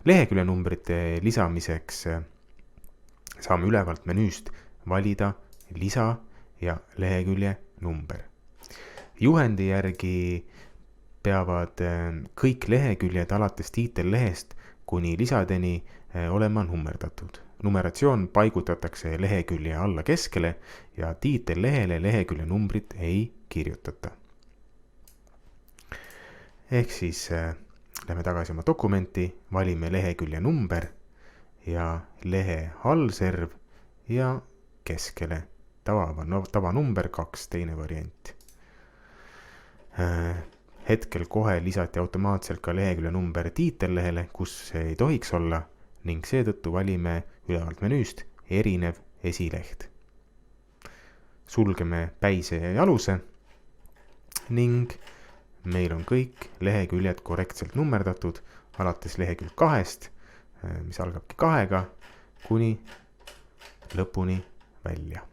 Lehekülje numbrite lisamiseks saame ülevalt menüüst valida lisa ja lehekülje number. Juhendi järgi peavad kõik leheküljed alates tiitellehest kuni lisadeni olema nummerdatud. Numeratsioon paigutatakse lehekülje alla keskele ja tiitellehele lehekülje numbrit ei kirjutata. Ehk siis lähme tagasi oma dokumenti, valime lehekülje number ja lehe allserv ja keskele tavanumber 2, teine variant. Hetkel kohe lisati automaatselt ka lehekülje number tiitellehele, kus see ei tohiks olla ning seetõttu valime ülevalt menüüst erinev esileht. Sulgeme päise ja jaluse ning meil on kõik leheküljed korrektselt nummerdatud alates lehekülg 2, mis algabki 2, kuni lõpuni välja.